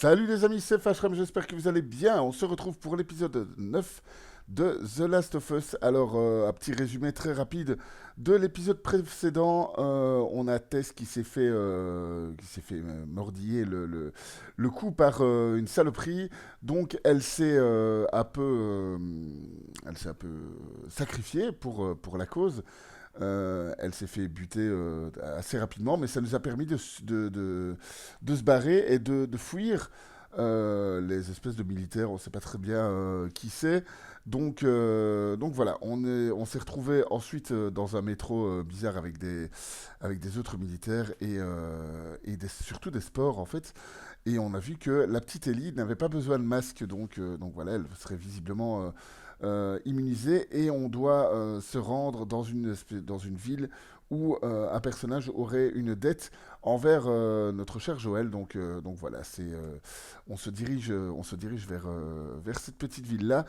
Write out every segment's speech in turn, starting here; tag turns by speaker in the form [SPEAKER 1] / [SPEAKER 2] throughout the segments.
[SPEAKER 1] Salut les amis, c'est Fashram, j'espère que vous allez bien. On se retrouve pour l'épisode 9 de The Last of Us. Alors, un petit résumé très rapide de l'épisode précédent. On a Tess qui s'est fait mordiller le cou par une saloperie. Donc, elle s'est un peu sacrifiée pour la cause. Elle s'est fait buter assez rapidement, mais ça nous a permis de se barrer et de fuir les espèces de militaires. On ne sait pas très bien qui c'est. Donc voilà, on s'est retrouvé ensuite dans un métro bizarre avec des autres militaires et surtout des sports en fait. Et on a vu que la petite Ellie n'avait pas besoin de masque, donc voilà, elle serait visiblement immunisée et on doit se rendre dans une ville où un personnage aurait une dette envers notre cher Joël. Donc voilà, on se dirige vers cette petite ville-là.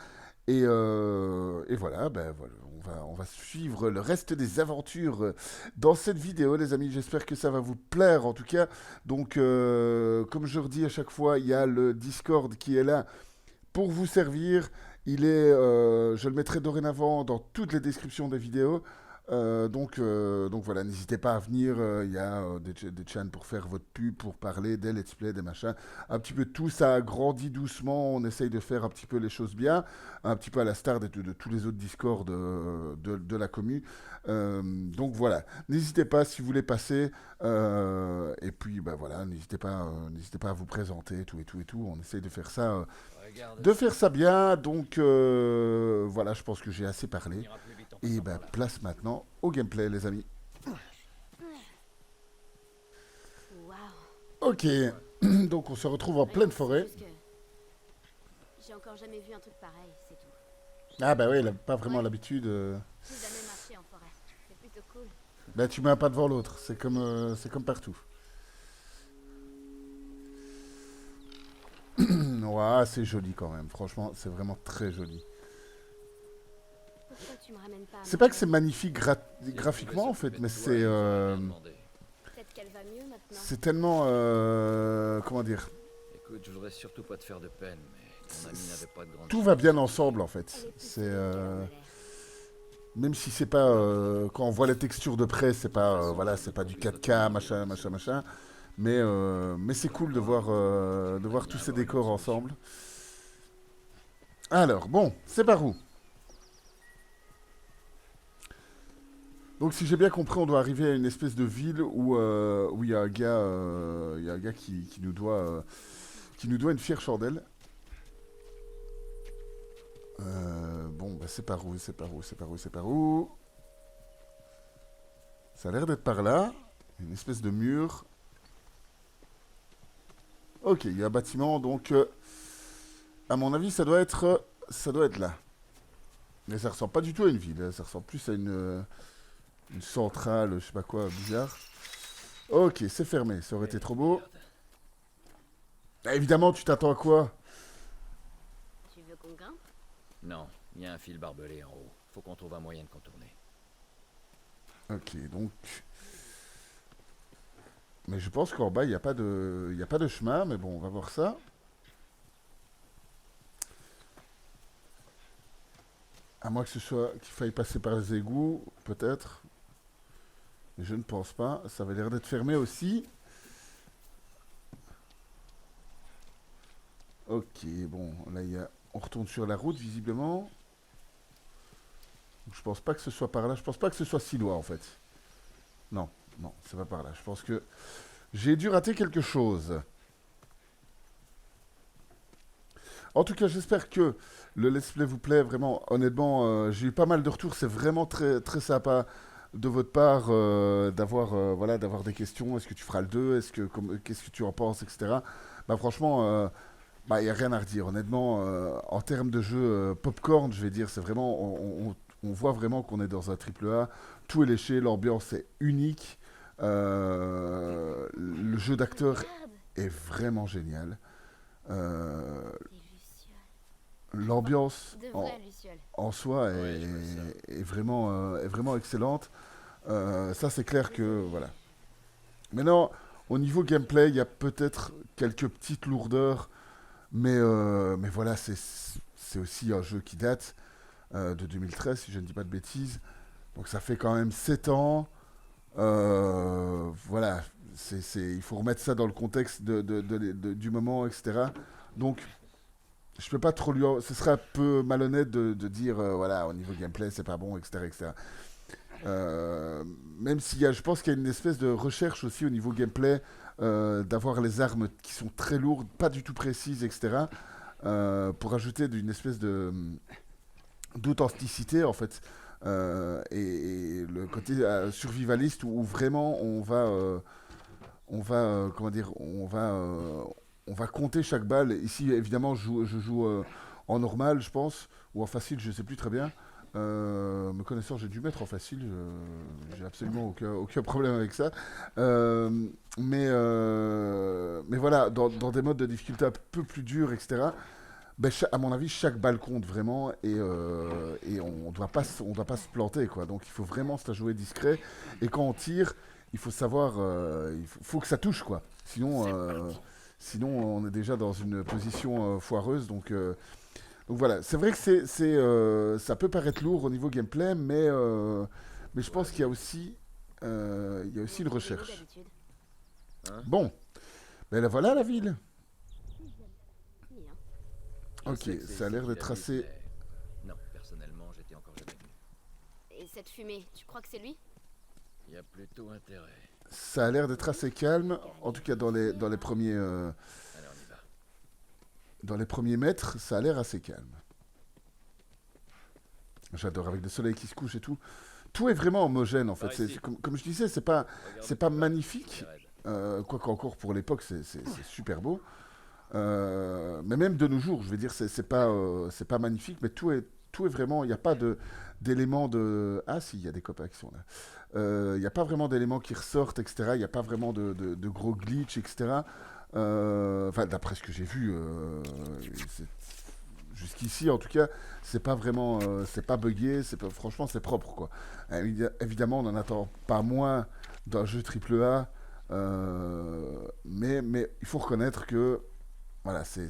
[SPEAKER 1] Et voilà, ben voilà, on va suivre le reste des aventures dans cette vidéo, les amis. J'espère que ça va vous plaire, en tout cas. Donc, comme je redis à chaque fois, il y a le Discord qui est là pour vous servir. Je le mettrai dorénavant dans toutes les descriptions des vidéos. Donc voilà, n'hésitez pas à venir. Il y a des chans pour faire votre pub, pour parler des let's play, des machins. Un petit peu tout ça grandit doucement. On essaye de faire un petit peu les choses bien. Un petit peu à la star de tous les autres Discord de la commu. Donc voilà, n'hésitez pas si vous voulez passer. Et puis bah voilà, n'hésitez pas à vous présenter, tout et tout et tout. On essaye
[SPEAKER 2] Regarde
[SPEAKER 1] de
[SPEAKER 2] ça.
[SPEAKER 1] faire ça bien. Donc voilà, je pense que j'ai assez
[SPEAKER 2] On
[SPEAKER 1] parlé.
[SPEAKER 2] ira plus vite en
[SPEAKER 1] Et
[SPEAKER 2] passant
[SPEAKER 1] ben,
[SPEAKER 2] par là.
[SPEAKER 1] place maintenant au gameplay, les amis.
[SPEAKER 3] Waouh.
[SPEAKER 1] Ok,
[SPEAKER 2] Ouais.
[SPEAKER 1] donc on se retrouve en pleine
[SPEAKER 3] Rien, c'est
[SPEAKER 1] forêt.
[SPEAKER 3] juste que j'ai encore jamais vu un truc pareil, c'est tout.
[SPEAKER 1] Ah bah oui, elle n'a pas vraiment
[SPEAKER 3] Ouais,
[SPEAKER 1] l'habitude.
[SPEAKER 3] j'ai jamais marché en forêt. C'est plutôt cool.
[SPEAKER 1] Bah tu mets un pas devant l'autre, c'est comme partout. Ouais, c'est joli quand même, franchement, c'est vraiment très joli.
[SPEAKER 3] Pourquoi tu me ramènes pas à
[SPEAKER 1] C'est pas que
[SPEAKER 3] Marjorie?
[SPEAKER 1] c'est magnifique
[SPEAKER 2] Si elle pouvait
[SPEAKER 1] graphiquement en fait,
[SPEAKER 2] s'occuper
[SPEAKER 1] mais
[SPEAKER 2] de toi, elle nous aurait rien demandé.
[SPEAKER 3] Peut-être qu'elle va mieux maintenant.
[SPEAKER 1] c'est tellement, comment dire,
[SPEAKER 2] Écoute, je voudrais surtout pas te faire de peine, mais ton ami n'avait pas de grande
[SPEAKER 1] tout va bien
[SPEAKER 2] chance.
[SPEAKER 1] ensemble en
[SPEAKER 3] Elle
[SPEAKER 1] fait.
[SPEAKER 3] est plus
[SPEAKER 1] C'est,
[SPEAKER 3] solide qu'elle en a l'air.
[SPEAKER 1] même si c'est pas, quand on voit les textures de près, c'est
[SPEAKER 2] De toute
[SPEAKER 1] pas,
[SPEAKER 2] façon,
[SPEAKER 1] voilà,
[SPEAKER 2] je
[SPEAKER 1] c'est
[SPEAKER 2] doute
[SPEAKER 1] pas
[SPEAKER 2] qu'on
[SPEAKER 1] du
[SPEAKER 2] puisse
[SPEAKER 1] 4K,
[SPEAKER 2] retrouver
[SPEAKER 1] machin,
[SPEAKER 2] Joël
[SPEAKER 1] machin,
[SPEAKER 2] si
[SPEAKER 1] machin.
[SPEAKER 2] vite.
[SPEAKER 1] Mais c'est cool de
[SPEAKER 2] J'aimerais
[SPEAKER 1] voir
[SPEAKER 2] bien
[SPEAKER 1] tous ces
[SPEAKER 2] avoir une
[SPEAKER 1] décors
[SPEAKER 2] autre solution.
[SPEAKER 1] ensemble. Alors, bon, c'est par où? Donc, si j'ai bien compris, on doit arriver à une espèce de ville où il y a un gars qui nous doit une fière chandelle. Bon, bah, c'est par où, c'est par où, c'est par où, c'est par où? Ça a l'air d'être par là. Une espèce de mur. Ok, il y a un bâtiment, donc, à mon avis, ça doit être là. Mais ça ressemble pas du tout à une ville, hein. Ça ressemble plus à une centrale, je sais pas quoi, bizarre. Ok, c'est fermé, ça aurait été trop beau.
[SPEAKER 2] Merde.
[SPEAKER 1] Ah, évidemment, tu t'attends à quoi?
[SPEAKER 3] Tu veux qu'on grimpe?
[SPEAKER 2] Non, il y a un fil barbelé en haut. Faut qu'on trouve un moyen de contourner.
[SPEAKER 1] Ok, donc... Mais je pense qu'en bas, il y a pas de chemin, mais bon, on va voir ça. À moins que ce soit qu'il faille passer par les égouts, peut-être. Mais je ne pense pas. Ça avait l'air d'être fermé aussi. Ok, bon, là, on retourne sur la route, visiblement. Je pense pas que ce soit par là. Je pense pas que ce soit si loin, en fait. Non, non, c'est pas par là. Je pense que j'ai dû rater quelque chose. En tout cas, j'espère que le let's play vous plaît. Vraiment, honnêtement, j'ai eu pas mal de retours. C'est vraiment très, très sympa de votre part d'avoir des questions. Est-ce que tu feras le 2? Qu'est-ce que tu en penses, etc. Bah, franchement, bah, il n'y a rien à redire. Honnêtement, en termes de jeu popcorn, je vais dire, c'est vraiment. On voit vraiment qu'on est dans un triple A. Tout est léché, l'ambiance est unique. Le jeu d'acteur
[SPEAKER 3] Regarde.
[SPEAKER 1] est vraiment génial. Euh,
[SPEAKER 3] Des lucioles.
[SPEAKER 1] L'ambiance
[SPEAKER 3] De vraies lucioles.
[SPEAKER 1] en soi
[SPEAKER 2] Ouais, je vois ça.
[SPEAKER 1] est vraiment excellente. Ça, c'est clair que voilà. Maintenant, Au niveau gameplay, il y a peut-être quelques petites lourdeurs, mais voilà, c'est aussi un jeu qui date de 2013, si je ne dis pas de bêtises. Donc ça fait quand même 7 ans. Voilà, il faut remettre ça dans le contexte du moment, etc. Donc, je peux pas trop lui. Ce serait un peu malhonnête de dire, voilà, au niveau gameplay, c'est pas bon, etc. etc. Même s'il y a, je pense qu'il y a une espèce de recherche aussi au niveau gameplay, d'avoir les armes qui sont très lourdes, pas du tout précises, etc. Pour ajouter une espèce d'authenticité, en fait. Et le côté survivaliste où vraiment comment dire, on va compter chaque balle. Ici, évidemment, je joue en normal, je pense, ou en facile, je sais plus très bien. Me connaissant, j'ai dû mettre en facile. J'ai absolument aucun problème avec ça. Mais voilà, dans des modes de difficulté un peu plus durs, etc. Ben, à mon avis, chaque balle compte vraiment et on doit pas se planter, quoi. Donc il faut vraiment se la jouer discret. Et quand on tire, il faut savoir, faut que ça touche, quoi. Sinon on est déjà dans une position foireuse. Donc voilà, c'est vrai que ça peut paraître lourd au niveau gameplay, mais je pense qu'il y a aussi, une
[SPEAKER 3] Vous vivez où
[SPEAKER 1] recherche.
[SPEAKER 3] d'habitude?
[SPEAKER 2] Hein?
[SPEAKER 1] Bon, ben là, voilà la ville.
[SPEAKER 3] Oui, hein.
[SPEAKER 2] Je
[SPEAKER 1] Ok,
[SPEAKER 2] sais que c'est
[SPEAKER 1] ça a
[SPEAKER 2] ici
[SPEAKER 1] l'air
[SPEAKER 2] qu'il
[SPEAKER 1] d'être
[SPEAKER 2] habite,
[SPEAKER 1] assez.
[SPEAKER 2] mais non, personnellement, j'étais encore jamais venu.
[SPEAKER 3] Et cette fumée, tu crois que c'est lui?
[SPEAKER 2] Il y a plutôt intérêt.
[SPEAKER 1] Ça a l'air d'être assez calme, en tout cas
[SPEAKER 2] Allez, on y va.
[SPEAKER 1] dans les premiers mètres, ça a l'air assez calme. J'adore, avec le soleil qui se couche et tout. Tout est vraiment homogène en fait.
[SPEAKER 2] Par ici.
[SPEAKER 1] Comme je disais,
[SPEAKER 2] Regarde
[SPEAKER 1] c'est
[SPEAKER 2] où
[SPEAKER 1] pas
[SPEAKER 2] tu vas.
[SPEAKER 1] magnifique,
[SPEAKER 2] C'est raide.
[SPEAKER 1] quoi qu'encore pour l'époque, c'est super beau. Mais même de nos jours, je veux dire, c'est pas magnifique, mais tout est vraiment. Il n'y a pas d'éléments de. Ah si, il y a des copains qui sont là. Il n'y a pas vraiment d'éléments qui ressortent, etc. Il n'y a pas vraiment de gros glitch, etc. Enfin, d'après ce que j'ai vu, c'est- jusqu'ici, en tout cas, c'est pas buggé, franchement, c'est propre, quoi. Évidemment, on n'en attend pas moins d'un jeu triple A, mais il faut reconnaître que, voilà, c'est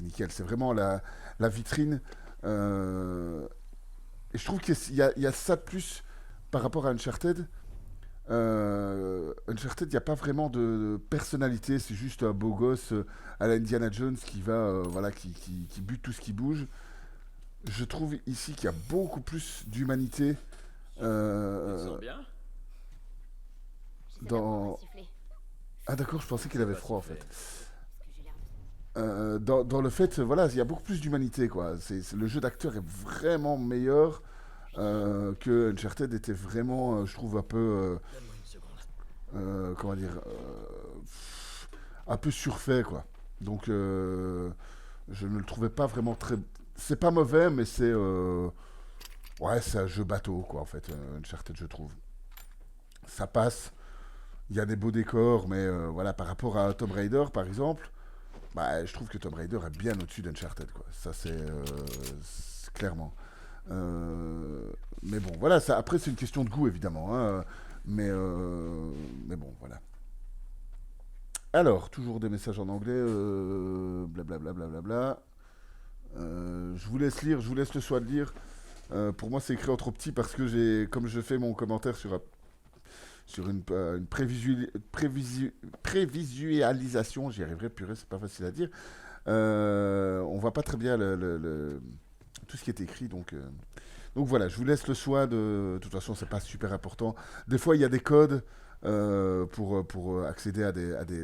[SPEAKER 1] nickel. C'est vraiment la vitrine. Et je trouve il y a ça de plus par rapport à Uncharted. Uncharted, il n'y a pas vraiment de personnalité, c'est juste un beau gosse à la Indiana Jones qui va, voilà, qui bute tout ce qui bouge. Je trouve ici qu'il y a beaucoup plus d'humanité
[SPEAKER 2] Tu te
[SPEAKER 1] euh,
[SPEAKER 2] sens bien?
[SPEAKER 3] J'étais d'abord
[SPEAKER 1] dans.
[SPEAKER 3] pas siffler.
[SPEAKER 1] Ah d'accord, je pensais qu'il
[SPEAKER 2] C'est
[SPEAKER 1] avait
[SPEAKER 2] pas
[SPEAKER 1] froid en
[SPEAKER 2] sifflé.
[SPEAKER 1] fait.
[SPEAKER 3] Parce que j'ai l'air
[SPEAKER 1] Dans le fait, voilà, il y a beaucoup plus d'humanité, quoi. Le jeu d'acteur est vraiment meilleur que Uncharted était vraiment, je trouve, un peu,
[SPEAKER 2] Donne-moi une seconde.
[SPEAKER 1] comment dire, un peu surfait, quoi. Donc, je ne le trouvais pas vraiment très. C'est pas mauvais, mais ouais, c'est un jeu bateau, quoi, en fait, Uncharted, je trouve. Ça passe, il y a des beaux décors, mais voilà, par rapport à Tomb Raider, par exemple, bah, je trouve que Tomb Raider est bien au-dessus d'Uncharted, quoi. Ça, c'est clairement. Mais bon, voilà, ça, après, c'est une question de goût, évidemment, hein, mais bon, voilà. Alors, toujours des messages en anglais, blablabla, blablabla. Je vous laisse lire, je vous laisse le choix de lire. Pour moi, c'est écrit en trop petit parce que comme je fais mon commentaire sur une prévisualisation, j'y arriverai, purée, c'est pas facile à dire. On voit pas très bien tout ce qui est écrit, donc voilà, je vous laisse le choix de toute façon, c'est pas super important. Des fois, il y a des codes pour accéder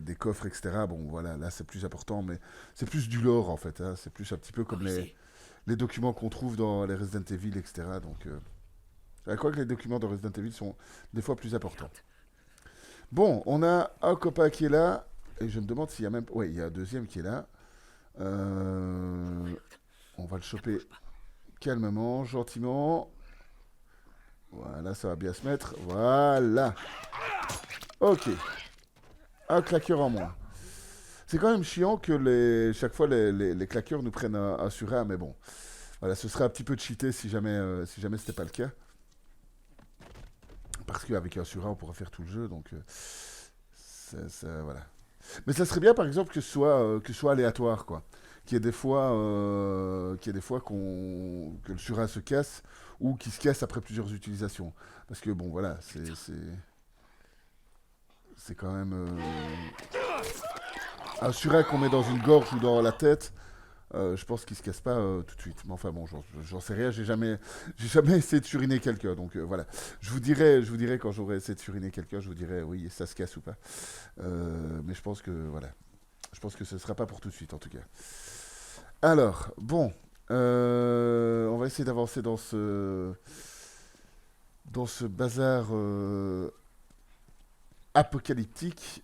[SPEAKER 1] des coffres, etc. Bon, voilà, là, c'est plus important, mais c'est plus du lore, en fait, hein. C'est plus un petit peu comme
[SPEAKER 2] Par ici.
[SPEAKER 1] les documents qu'on trouve dans les Resident Evil, etc. Je crois que les documents de Resident Evil sont des fois plus importants.
[SPEAKER 2] Merde.
[SPEAKER 1] Bon, on a un copain qui est là, et je me demande s'il y a même. Ouais, il y a un deuxième qui est là. On va le choper calmement, gentiment. Voilà, ça va bien se mettre. Voilà. Ok. Un claqueur en moins. C'est quand même chiant que chaque fois les claqueurs nous prennent un sur un, mais bon. Voilà, ce serait un petit peu cheaté si jamais c'était pas le cas. Parce qu'avec un sur un, on pourra faire tout le jeu, donc Voilà. Mais ça serait bien, par exemple, que ce soit aléatoire, quoi. Qu'il y ait des fois que le surin se casse ou qu'il se casse après plusieurs utilisations. Parce que, bon, voilà, c'est quand même... un surin qu'on met dans une gorge ou dans la tête, je pense qu'il se casse pas tout de suite. Mais enfin, bon, j'en sais rien, j'ai jamais essayé de suriner quelqu'un. Donc, voilà. Je vous dirai quand j'aurai essayé de suriner quelqu'un, je vous dirai, oui, ça se casse ou pas. Mais je pense que, voilà. Je pense que ce ne sera pas pour tout de suite, en tout cas. Alors, bon, on va essayer d'avancer dans ce bazar apocalyptique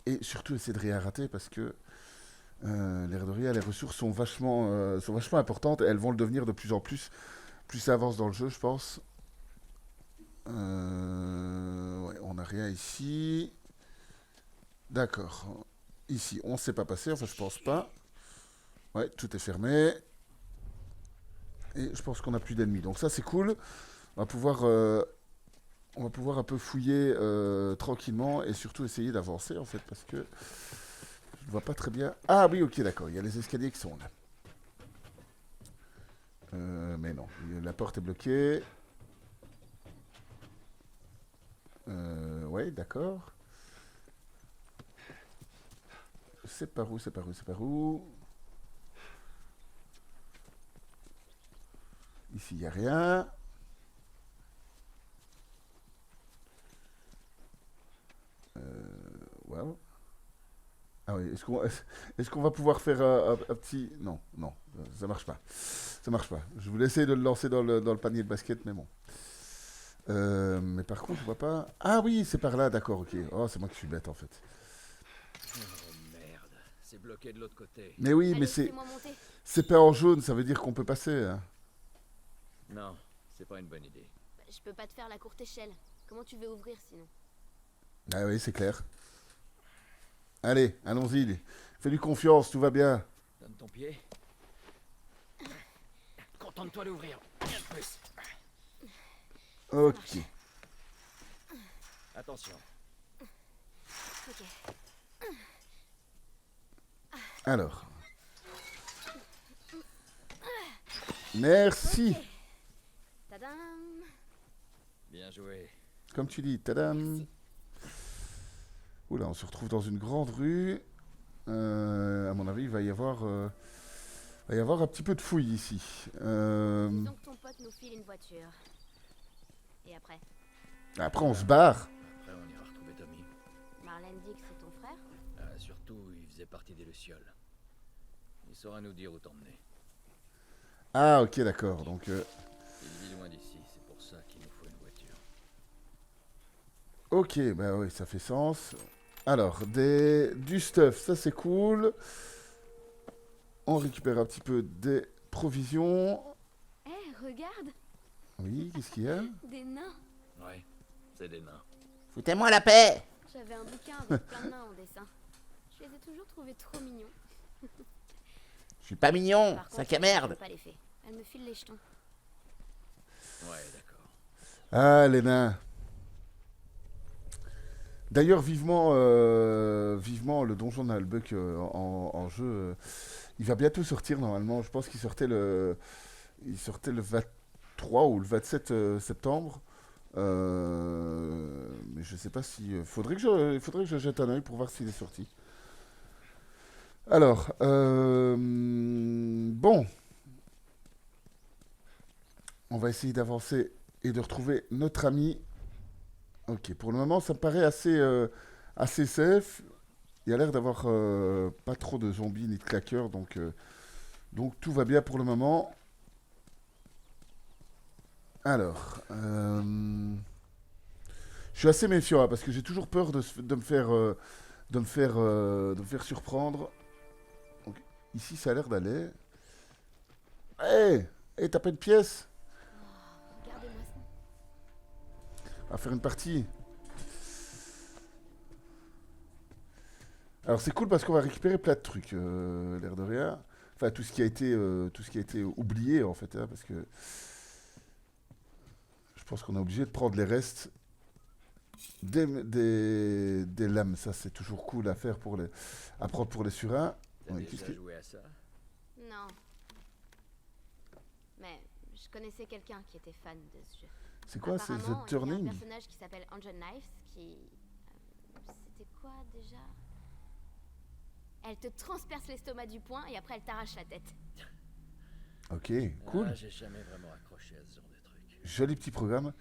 [SPEAKER 1] et surtout essayer de rien rater parce que l'air de rien, les ressources sont vachement importantes et elles vont le devenir de plus en plus ça avance dans le jeu, je pense. Ouais, on n'a rien ici. D'accord. Ici, on ne s'est pas passé, enfin je pense pas. Ouais, tout est fermé. Et je pense qu'on n'a plus d'ennemis. Donc ça c'est cool. On va pouvoir un peu fouiller tranquillement et surtout essayer d'avancer en fait parce que je ne vois pas très bien. Ah oui, ok, d'accord. Il y a les escaliers qui sont là. Mais non, la porte est bloquée. Ouais, d'accord. C'est par où, c'est par où, c'est par où? Ici, il n'y a rien. Wow. Ah oui, est-ce qu'on va pouvoir faire un petit... Non, non, ça marche pas. Ça marche pas. Je voulais essayer de le lancer dans le panier de basket, mais bon. Mais par contre, je vois pas... Ah oui, c'est par là, d'accord, ok. Oh, c'est moi qui suis bête, en fait.
[SPEAKER 2] Oh merde, c'est bloqué de l'autre côté.
[SPEAKER 1] Mais oui,
[SPEAKER 3] Allez,
[SPEAKER 1] mais
[SPEAKER 3] fais-moi monter.
[SPEAKER 1] c'est peint en jaune, ça veut dire qu'on peut passer, hein.
[SPEAKER 2] Non, c'est pas une bonne idée.
[SPEAKER 3] Bah, je peux pas te faire la courte échelle. Comment tu veux ouvrir sinon?
[SPEAKER 1] Ah oui, c'est clair. Allez, allons-y. Fais-lui confiance, tout va bien.
[SPEAKER 2] Donne ton pied. Contente-toi d'ouvrir. Rien de plus.
[SPEAKER 1] Ok.
[SPEAKER 2] Attention.
[SPEAKER 3] Ok.
[SPEAKER 1] Alors. Merci.
[SPEAKER 3] Ok. Tadam.
[SPEAKER 2] Bien joué.
[SPEAKER 1] Comme tu dis, tadam. Oula, on se retrouve dans une grande rue. À mon avis, il va y avoir un petit peu de fouille ici.
[SPEAKER 3] Disons que ton pote nous file une voiture. Et après?
[SPEAKER 1] Après, on se barre.
[SPEAKER 2] Après, on ira retrouver Tommy.
[SPEAKER 3] Marlène dit que c'est ton frère?
[SPEAKER 2] Surtout, il faisait partie des Lucioles. Il saura nous dire où t'emmener.
[SPEAKER 1] Ah, ok, d'accord. Donc,
[SPEAKER 2] Il vit loin d'ici, c'est pour ça qu'il nous faut une voiture.
[SPEAKER 1] ok, bah oui, ça fait sens. Alors, du stuff, ça c'est cool. On récupère un petit peu des provisions.
[SPEAKER 3] Eh, regarde!
[SPEAKER 1] Oui, qu'est-ce qu'il y a?
[SPEAKER 3] Des nains!
[SPEAKER 2] Ouais, c'est des nains.
[SPEAKER 4] Foutez-moi la paix!
[SPEAKER 3] J'avais un bouquin avec plein de nains en dessin. Je les ai toujours trouvés trop mignons.
[SPEAKER 4] Je suis pas mignon,
[SPEAKER 3] Par contre,
[SPEAKER 4] sac à
[SPEAKER 3] j'aime
[SPEAKER 4] merde!
[SPEAKER 3] pas les fées. Elle me file les jetons.
[SPEAKER 2] Ouais, d'accord.
[SPEAKER 1] Ah, les nains. D'ailleurs, vivement le donjon d'Albuck en jeu. Il va bientôt sortir normalement. Je pense il sortait le 23 ou le 27 septembre. Mais je sais pas si. Il faudrait que je jette un œil pour voir s'il est sorti. Alors, bon, on va essayer d'avancer et de retrouver notre ami. Ok, pour le moment, ça me paraît assez safe. Il y a l'air d'avoir pas trop de zombies ni de claqueurs, donc tout va bien pour le moment. Alors, je suis assez méfiant hein, parce que j'ai toujours peur de me faire surprendre. Donc, ici, ça a l'air d'aller. Hé, t'as pas une pièce
[SPEAKER 3] Regardez-moi ça.
[SPEAKER 1] à faire une partie? Alors c'est cool parce qu'on va récupérer plein de trucs, l'air de rien. Enfin tout ce qui a été oublié en fait, hein, parce que je pense qu'on est obligé de prendre les restes des lames. Ça, c'est toujours cool à faire à prendre pour les surins.
[SPEAKER 2] T'as
[SPEAKER 1] Ouais,
[SPEAKER 2] déjà joué à ça?
[SPEAKER 3] Non. Mais je connaissais quelqu'un qui était fan de ce jeu.
[SPEAKER 1] C'est quoi? C'est
[SPEAKER 3] Apparemment,
[SPEAKER 1] The
[SPEAKER 3] il y a un
[SPEAKER 1] Turning?
[SPEAKER 3] personnage qui s'appelle Angel Knives qui... c'était quoi déjà? Elle te transperce l'estomac du poing et après elle t'arrache la tête.
[SPEAKER 1] Ok, cool.
[SPEAKER 2] Ah, j'ai jamais vraiment accroché à ce genre de truc.
[SPEAKER 1] Joli petit programme.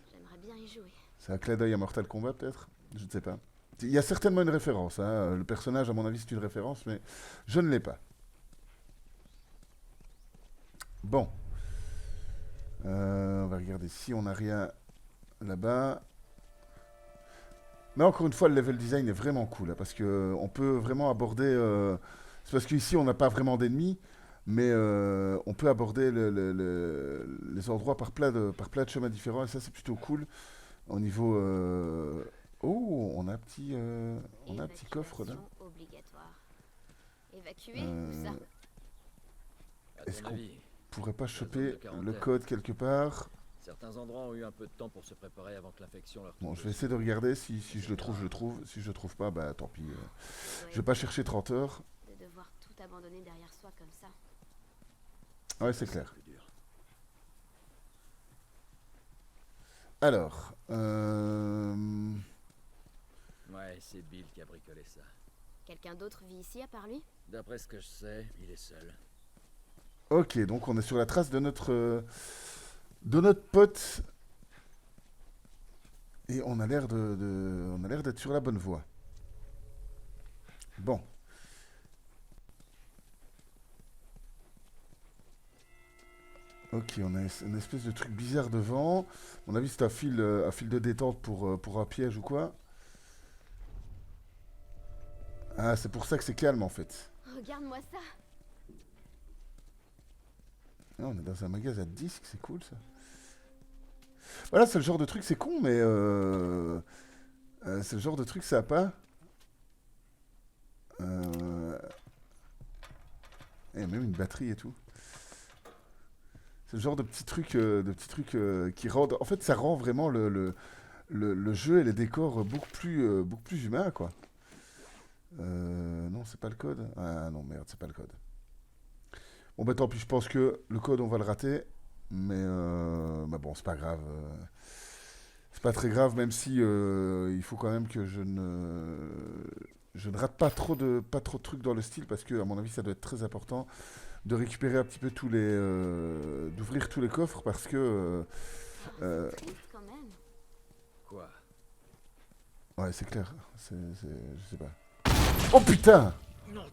[SPEAKER 3] J'aimerais bien y jouer.
[SPEAKER 1] C'est un clin d'œil à Mortal Kombat, peut-être? Je ne sais pas. Il y a certainement une référence. Hein. Le personnage, à mon avis, c'est une référence, mais je ne l'ai pas. Bon. On va regarder si on n'a rien là-bas. Mais encore une fois, le level design est vraiment cool, hein, parce que on peut vraiment aborder... c'est parce qu'ici, on n'a pas vraiment d'ennemis, mais on peut aborder les endroits par plein de chemins différents, et ça, c'est plutôt cool. Au niveau... Oh, on a un petit coffre, là.
[SPEAKER 3] Évacuation obligatoire. Évacuer,
[SPEAKER 1] Euh,
[SPEAKER 3] où ça?
[SPEAKER 2] À
[SPEAKER 1] Est-ce
[SPEAKER 2] ton
[SPEAKER 1] qu'on
[SPEAKER 2] avis,
[SPEAKER 1] pourrait pas
[SPEAKER 2] zone
[SPEAKER 1] choper
[SPEAKER 2] de quarantaine.
[SPEAKER 1] le code quelque part?
[SPEAKER 2] certains endroits ont eu un peu de temps pour se préparer avant que l'infection leur
[SPEAKER 1] Bon,
[SPEAKER 2] tombe
[SPEAKER 1] je vais
[SPEAKER 2] dessus.
[SPEAKER 1] essayer de regarder. Si je le trouve, je le trouve. Si je le trouve pas, bah tant pis.
[SPEAKER 3] Ça doit
[SPEAKER 1] Je vais
[SPEAKER 3] être
[SPEAKER 1] pas chercher 30 heures.
[SPEAKER 3] de devoir tout abandonner derrière soi comme ça.
[SPEAKER 1] Ouais, c'est clair.
[SPEAKER 2] Plus dur.
[SPEAKER 1] Alors,
[SPEAKER 2] Ouais, c'est Bill qui a bricolé ça.
[SPEAKER 3] Quelqu'un d'autre vit ici à part lui?
[SPEAKER 2] D'après ce que je sais, il est seul.
[SPEAKER 1] ok, donc on est sur la trace de notre pote. Et on a l'air on a l'air d'être sur la bonne voie. Bon. Ok, on a une espèce de truc bizarre devant. À mon avis, c'est un fil de détente pour un piège ou quoi. Ah, c'est pour ça que c'est calme en fait.
[SPEAKER 3] Regarde-moi ça.
[SPEAKER 1] Ah, on est dans un magasin de disques, c'est cool ça. Voilà, c'est le genre de truc, c'est con, mais c'est le genre de truc sympa. Il y a même une batterie et tout. C'est le genre de petits trucs qui rendent. En fait, ça rend vraiment le jeu et les décors beaucoup plus humains, quoi. Non, c'est pas le code. Ah non, merde, c'est pas le code. Bon, bah tant pis, je pense que le code, on va le rater. Mais bah bon, c'est pas grave. C'est pas très grave, même si il faut quand même que je ne rate pas trop de trucs dans le style, parce que, à mon avis, ça doit être très important de récupérer un petit peu d'ouvrir tous les coffres, parce que...
[SPEAKER 3] C'est triste quand même.
[SPEAKER 2] Quoi?
[SPEAKER 1] ouais, c'est clair. Je sais pas. Oh putain!
[SPEAKER 2] Non,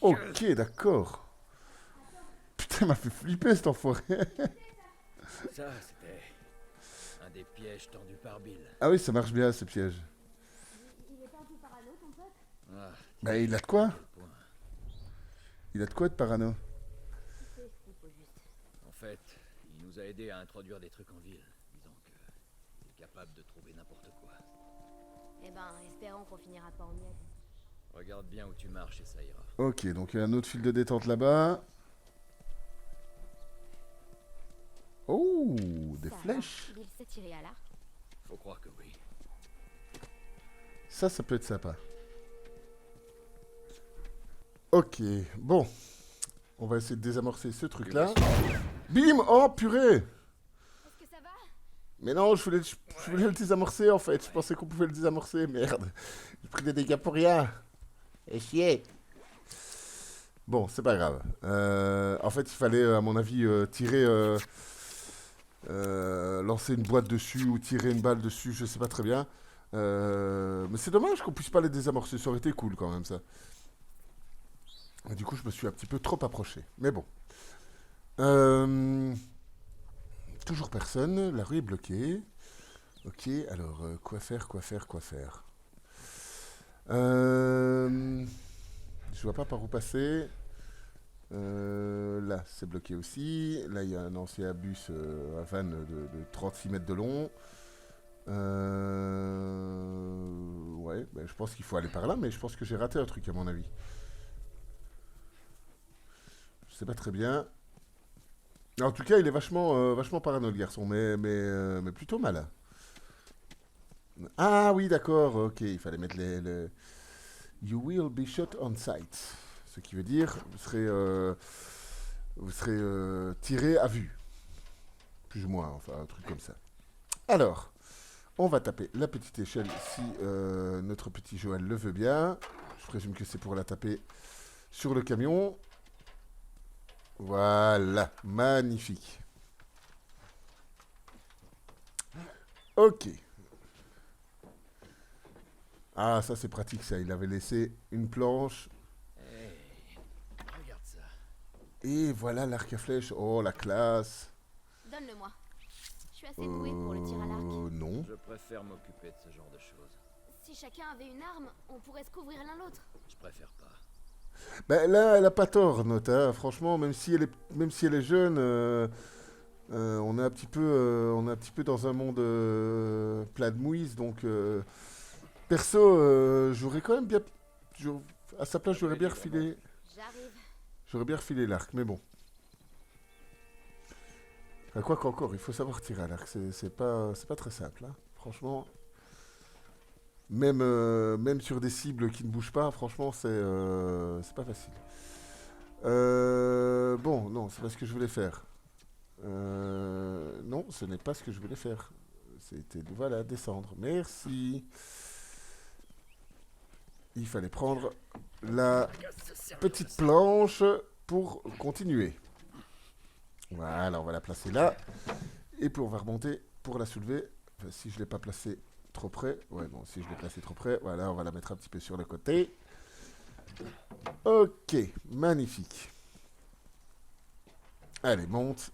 [SPEAKER 1] Ok, d'accord. Putain, il m'a fait flipper cet enfoiré.
[SPEAKER 2] ça c'était un des pièges tendus par Bill.
[SPEAKER 1] Ah oui, ça marche bien, ces pièges.
[SPEAKER 3] Il est pas un peu parano ton pote?
[SPEAKER 2] Ah,
[SPEAKER 1] Bah, il a de quoi?
[SPEAKER 2] quel point.
[SPEAKER 1] Il a de quoi être parano?
[SPEAKER 3] C'est ce qu'il faut juste.
[SPEAKER 2] En fait, il nous a aidés à introduire des trucs en ville. Disons que il est capable de trouver n'importe quoi.
[SPEAKER 3] Eh ben, espérons qu'on finira pas en miettes.
[SPEAKER 2] Regarde bien où tu marches et ça ira.
[SPEAKER 1] Ok, donc il y a un autre fil de détente là-bas. Oh, des
[SPEAKER 3] Ça va,
[SPEAKER 1] flèches.
[SPEAKER 3] Bill s'est tiré à l'arc.
[SPEAKER 2] Faut croire que oui.
[SPEAKER 1] Ça peut être sympa. Ok, bon. On va essayer de désamorcer ce truc-là. Bim! Oh, purée!
[SPEAKER 3] Est-ce que ça va?
[SPEAKER 1] Mais non, je voulais le désamorcer, en fait. Je pensais qu'on pouvait le désamorcer, merde. J'ai pris des dégâts pour rien. Et chier. Bon, c'est pas grave. En fait, il fallait, à mon avis, lancer une boîte dessus ou tirer une balle dessus, je sais pas très bien. Mais c'est dommage qu'on puisse pas les désamorcer, ça aurait été cool quand même ça. Et du coup, je me suis un petit peu trop approché. Mais bon. Toujours personne, la rue est bloquée. Ok, alors quoi faire? Je vois pas par où passer. Là, c'est bloqué aussi. Là, il y a un ancien bus à van de 36 mètres de long. Ouais, ben, je pense qu'il faut aller par là, mais je pense que j'ai raté un truc à mon avis. Je sais pas très bien. En tout cas, il est vachement parano le garçon, mais plutôt mal. Ah oui, d'accord, ok, il fallait mettre les... You will be shot on sight. Ce qui veut dire, vous serez tiré à vue. Plus ou moins, enfin, un truc comme ça. Alors, on va taper la petite échelle si notre petit Joël le veut bien. Je présume que c'est pour la taper sur le camion. Voilà, magnifique. Ok. Ah, ça c'est pratique ça. Il avait laissé une planche.
[SPEAKER 2] Hey, regarde ça.
[SPEAKER 1] Et voilà l'arc à flèche. Oh, la classe.
[SPEAKER 3] Donne-le-moi. Je suis assez douée pour le tir à l'arc.
[SPEAKER 1] Non.
[SPEAKER 2] Je préfère m'occuper de ce genre de choses.
[SPEAKER 3] Si chacun avait une arme, on pourrait se couvrir l'un l'autre.
[SPEAKER 2] Je préfère pas.
[SPEAKER 1] Ben là, elle a pas tort, Nota. Franchement, même si elle est jeune, on est un petit peu dans un monde plein de mouise. Donc, perso, j'aurais quand même bien, à sa place,
[SPEAKER 3] J'arrive.
[SPEAKER 1] j'aurais bien refilé l'arc. Mais bon. Enfin, quoi qu'encore, il faut savoir tirer à l'arc. C'est pas très simple, hein. Franchement. Même sur des cibles qui ne bougent pas, franchement, c'est pas facile. Bon, non, c'est pas ce que je voulais faire. Non, ce n'est pas ce que je voulais faire. C'était, voilà, descendre. Merci. Il fallait prendre la petite planche pour continuer. Voilà, on va la placer là. Et puis on va remonter pour la soulever. Enfin, si je ne l'ai pas placée trop près. Ouais, non, si je l'ai placée trop près. Voilà, on va la mettre un petit peu sur le côté. Ok, magnifique. Allez, monte.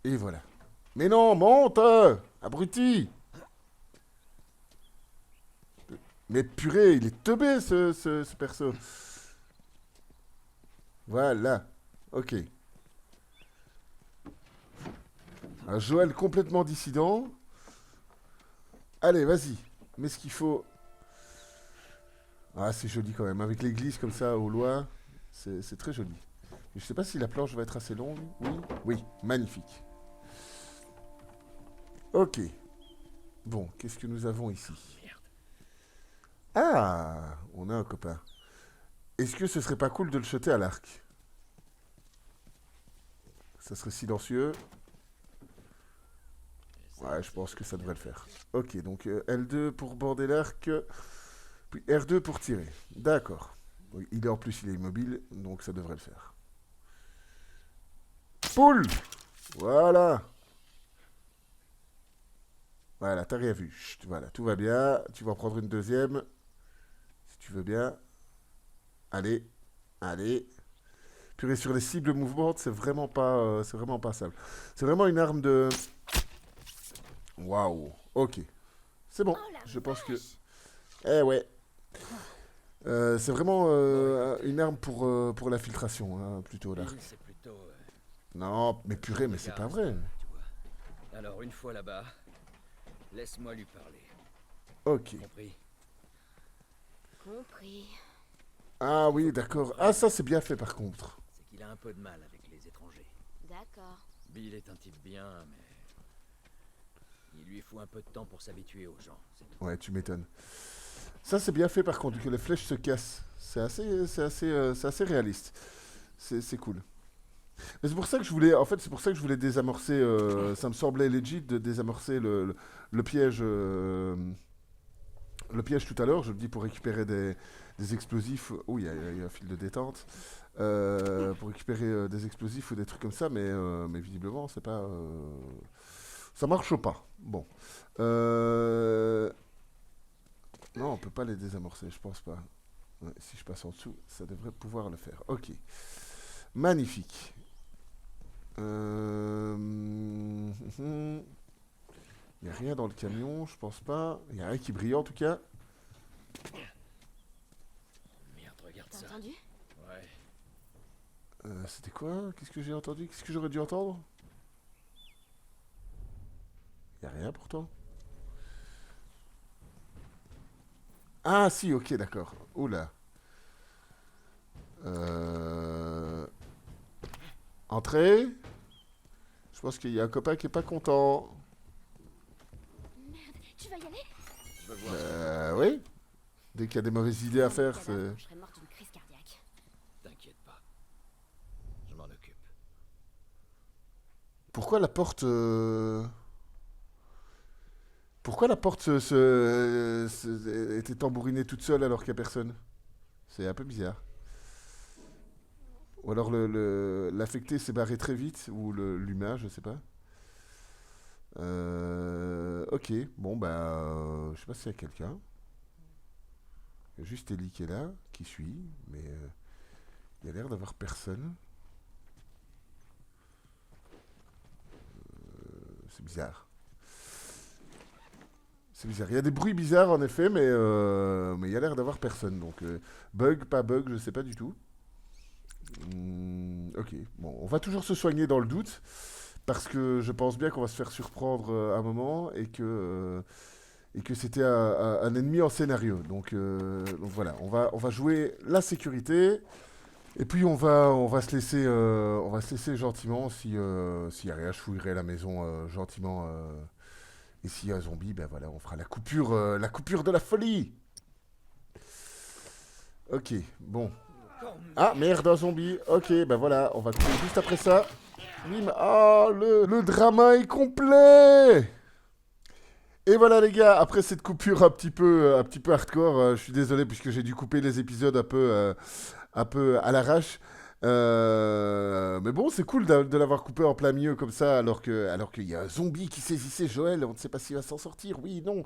[SPEAKER 1] Et voilà. Mais non, monte, abruti. Mais purée, il est teubé ce perso. Voilà. Ok. Un Joël complètement dissident. Allez, vas-y. Mets ce qu'il faut. Ah, c'est joli quand même. Avec l'église comme ça au loin, c'est très joli. Je sais pas si la planche va être assez longue. Oui, oui, magnifique. Ok. Bon, qu'est-ce que nous avons ici? Ah, on a un copain. Est-ce que ce serait pas cool de le jeter à l'arc? Ça serait silencieux. Ouais, je pense que ça devrait le faire. Ok, donc L2 pour border l'arc, puis R2 pour tirer. D'accord. Oui, il est en plus, il est immobile, donc ça devrait le faire. Poule! Voilà. Voilà, t'as rien vu. Chut, voilà, tout va bien. Tu vas en prendre une deuxième. Si tu veux bien. Allez. Allez. Purée, sur les cibles mouvantes, c'est vraiment pas simple. C'est vraiment une arme de... Waouh. Ok. C'est bon.
[SPEAKER 3] Oh la
[SPEAKER 1] Je pense que...
[SPEAKER 3] vache.
[SPEAKER 1] Eh ouais. C'est vraiment une arme pour l'infiltration, hein, plutôt l'arc.
[SPEAKER 2] C'est plutôt...
[SPEAKER 1] Non, mais purée, mais c'est pas vrai.
[SPEAKER 2] Tu vois. Alors, une fois là-bas, laisse-moi lui parler.
[SPEAKER 1] Ok.
[SPEAKER 2] Compris?
[SPEAKER 3] Compris.
[SPEAKER 1] Ah oui, d'accord. Ah, ça, c'est bien fait, par contre.
[SPEAKER 2] C'est qu'il a un peu de mal avec les étrangers.
[SPEAKER 3] D'accord.
[SPEAKER 2] Bill est un type bien, mais... il lui faut un peu de temps pour s'habituer aux gens, c'est tout.
[SPEAKER 1] Ouais, tu m'étonnes. Ça, c'est bien fait, par contre, que les flèches se cassent. C'est assez réaliste. C'est cool. Mais c'est pour ça que je voulais, en fait, c'est pour ça que je voulais désamorcer. Ça me semblait legit de désamorcer le piège, le piège tout à l'heure. Je me dis pour récupérer des explosifs. Oh, il y a un fil de détente. Pour récupérer des explosifs ou des trucs comme ça, mais visiblement, c'est pas. Ça marche pas. Bon. Non, on peut pas les désamorcer, je pense pas. Ouais, si je passe en dessous, ça devrait pouvoir le faire. Ok. Magnifique. Il n'y a rien dans le camion, je pense pas. Il n'y a rien qui brille en tout cas.
[SPEAKER 2] Merde, regarde
[SPEAKER 3] T'as
[SPEAKER 2] ça.
[SPEAKER 3] entendu?
[SPEAKER 2] Ouais.
[SPEAKER 1] C'était quoi? Qu'est-ce que j'ai entendu? Qu'est-ce que j'aurais dû entendre? Il n'y a rien pourtant. Ah si, ok, d'accord. Oula. Entrée. Je pense qu'il y a un copain qui est pas content. oui. Dès qu'il y a des mauvaises idées à faire, c'est...
[SPEAKER 3] Je serais morte d'une crise cardiaque.
[SPEAKER 2] T'inquiète pas. Je m'en occupe.
[SPEAKER 1] Pourquoi la porte... Pourquoi la porte était tambourinée toute seule alors qu'il n'y a personne? C'est un peu bizarre. Ou alors l'affecté s'est barré très vite, ou l'humain, je sais pas. Ok, bon bah... je sais pas s'il y a quelqu'un. Il y a juste Ellie qui est là, qui suit, mais il y a l'air d'avoir personne. C'est bizarre. C'est bizarre. Il y a des bruits bizarres en effet, mais il y a l'air d'avoir personne. Donc bug, pas bug, je sais pas du tout. Ok, bon, on va toujours se soigner dans le doute, parce que je pense bien qu'on va se faire surprendre à un moment et que c'était un ennemi en scénario. Donc voilà, on va jouer la sécurité. Et puis on va se laisser gentiment s'il y a rien, je fouillerai la maison gentiment. Et s'il y a un zombie, ben voilà, on fera la coupure de la folie. Ok, bon. Ah merde, un zombie. Ok, ben voilà, on va couper juste après ça. Bim. Ah, le drama est complet. Et voilà les gars, après cette coupure un petit peu hardcore, je suis désolé puisque j'ai dû couper les épisodes un peu à l'arrache. Mais bon, c'est cool de l'avoir coupé en plein milieu comme ça, alors qu'il y a un zombie qui saisissait Joël. On ne sait pas s'il va s'en sortir. Oui, non.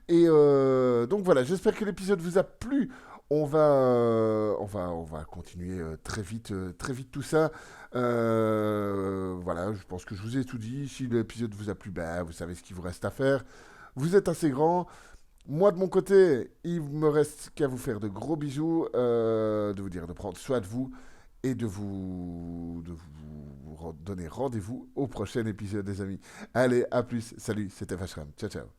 [SPEAKER 1] Et donc voilà, j'espère que l'épisode vous a plu. On va continuer très vite tout ça. Voilà, je pense que je vous ai tout dit. Si l'épisode vous a plu, bah, vous savez ce qu'il vous reste à faire. Vous êtes assez grand. Moi, de mon côté, il me reste qu'à vous faire de gros bisous, de vous dire de prendre soin de vous et de vous donner rendez-vous au prochain épisode, les amis. Allez, à plus. Salut, c'était Vachram. Ciao, ciao.